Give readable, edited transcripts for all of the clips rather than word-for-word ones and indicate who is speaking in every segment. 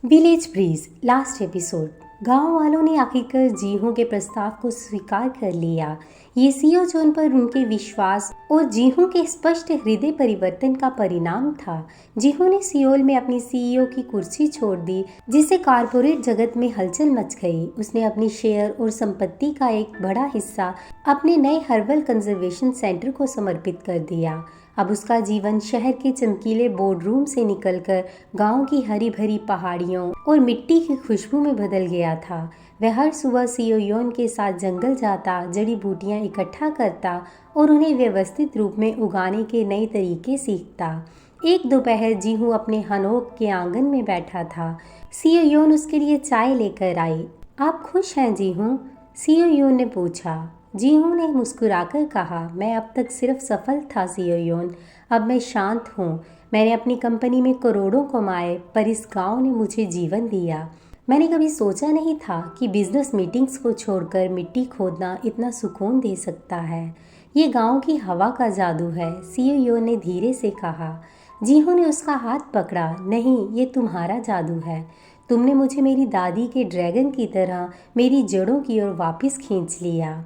Speaker 1: Village bridge last episode. गांव वालों ने आखिरकार जीहू के प्रस्ताव को स्वीकार कर लिया। ये सीओ जोन पर उनके विश्वास और जीहू के स्पष्ट हृदय परिवर्तन का परिणाम था। जीहू ने सियोल में अपनी सीईओ की कुर्सी छोड़ दी, जिससे कारपोरेट जगत में हलचल मच गई। उसने अपनी शेयर और संपत्ति का एक बड़ा हिस्सा अपने नए हर्बल कंजर्वेशन सेंटर को समर्पित कर दिया। अब उसका जीवन शहर के चमकीले बोर्डरूम से निकलकर गांव की हरी भरी पहाड़ियों और मिट्टी की खुशबू में बदल गया था। वह हर सुबह सीओ योन के साथ जंगल जाता, जड़ी बूटियां इकट्ठा करता और उन्हें व्यवस्थित रूप में उगाने के नए तरीके सीखता। एक दोपहर जीहू अपने हनोक के आंगन में बैठा था। सीओ योन उसके लिए चाय लेकर आई। आप खुश हैं जीहू? सीओ योन ने पूछा। जीहू ने मुस्कुराकर कहा, मैं अब तक सिर्फ सफल था सीओ योन, अब मैं शांत हूँ। मैंने अपनी कंपनी में करोड़ों कमाए, पर इस गांव ने मुझे जीवन दिया। मैंने कभी सोचा नहीं था कि बिजनेस मीटिंग्स को छोड़कर मिट्टी खोदना इतना सुकून दे सकता है। ये गांव की हवा का जादू है, सीओ योन ने धीरे से कहा। जीहू ने उसका हाथ पकड़ा। नहीं, ये तुम्हारा जादू है। तुमने मुझे मेरी दादी के ड्रैगन की तरह मेरी जड़ों की ओर वापस खींच लिया।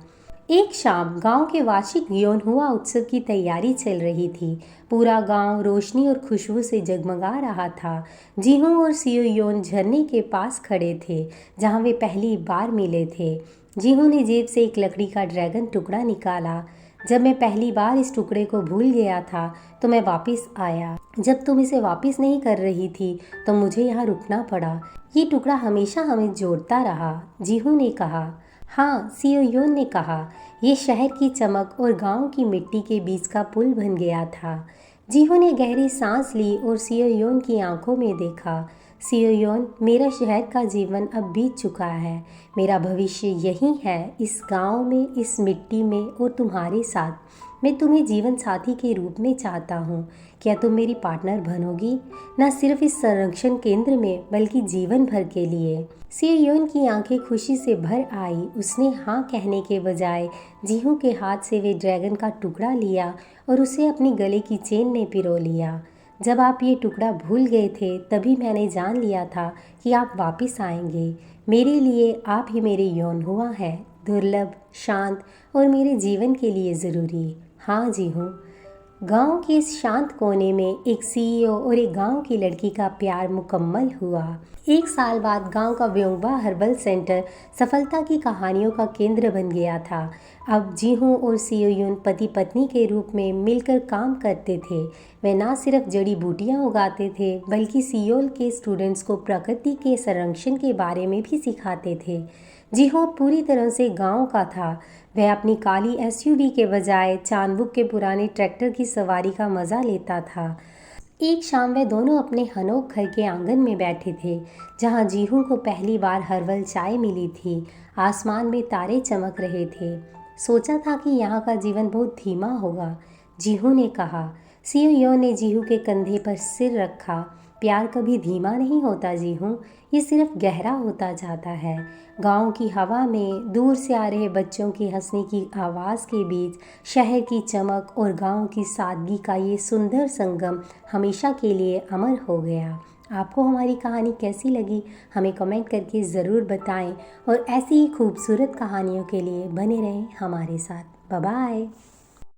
Speaker 1: एक शाम गांव के वार्षिक योनहुआ उत्सव की तैयारी चल रही थी। पूरा गांव रोशनी और खुशबू से जगमगा रहा था। जीहू और सीओ योन झरने के पास खड़े थे, जहां वे पहली बार मिले थे। जीहू ने जेब से एक लकड़ी का ड्रैगन टुकड़ा निकाला। जब मैं पहली बार इस टुकड़े को भूल गया था तो मैं वापस आया। जब तुम इसे वापस नहीं कर रही थी तो मुझे यहाँ रुकना पड़ा। ये टुकड़ा हमेशा हमें जोड़ता रहा, जीहू ने कहा। हाँ, सीओ योन ने कहा। ये शहर की चमक और गांव की मिट्टी के बीच का पुल बन गया था। जीहू ने गहरी सांस ली और सीओ योन की आंखों में देखा। सीओ योन, मेरा शहर का जीवन अब बीत चुका है। मेरा भविष्य यही है, इस गांव में, इस मिट्टी में और तुम्हारे साथ। मैं तुम्हें जीवन साथी के रूप में चाहता हूँ। क्या तुम मेरी पार्टनर बनोगी? न सिर्फ इस संरक्षण केंद्र में, बल्कि जीवन भर के लिए। सीओ योन की आंखें खुशी से भर आई। उसने हाँ कहने के बजाय जीहू के हाथ से वे ड्रैगन का टुकड़ा लिया और उसे अपनी गले की चेन में पिरो लिया। जब आप ये टुकड़ा भूल गए थे, तभी मैंने जान लिया था कि आप वापस आएंगे। मेरे लिए आप ही मेरे योनहुआ हैं, दुर्लभ, शांत और मेरे जीवन के लिए ज़रूरी। हाँ जीहू। गांव के इस शांत कोने में एक सीईओ और एक गांव की लड़की का प्यार मुकम्मल हुआ। एक साल बाद गांव का व्योंगबा हर्बल सेंटर सफलता की कहानियों का केंद्र बन गया था। अब जीहू और सीओ योन पति पत्नी के रूप में मिलकर काम करते थे। वे न सिर्फ जड़ी बूटियां उगाते थे, बल्कि सियोल के स्टूडेंट्स को प्रकृति के संरक्षण के बारे में भी सिखाते थे। जीहू पूरी तरह से गांव का था। वह अपनी काली एसयूवी के बजाय चांदबुक के पुराने ट्रैक्टर की सवारी का मज़ा लेता था। एक शाम वे दोनों अपने हनोक घर के आंगन में बैठे थे, जहां जीहू को पहली बार हर्बल चाय मिली थी। आसमान में तारे चमक रहे थे। सोचा था कि यहाँ का जीवन बहुत धीमा होगा, जीहू ने कहा। सीओ योन ने जीहू के कंधे पर सिर रखा। प्यार कभी धीमा नहीं होता जीहू, ये सिर्फ गहरा होता जाता है। गांव की हवा में दूर से आ रहे बच्चों की हंसने की आवाज़ के बीच शहर की चमक और गांव की सादगी का ये सुंदर संगम हमेशा के लिए अमर हो गया। आपको हमारी कहानी कैसी लगी, हमें कमेंट करके ज़रूर बताएं और ऐसी ही खूबसूरत कहानियों के लिए बने रहें हमारे साथ। Bye bye.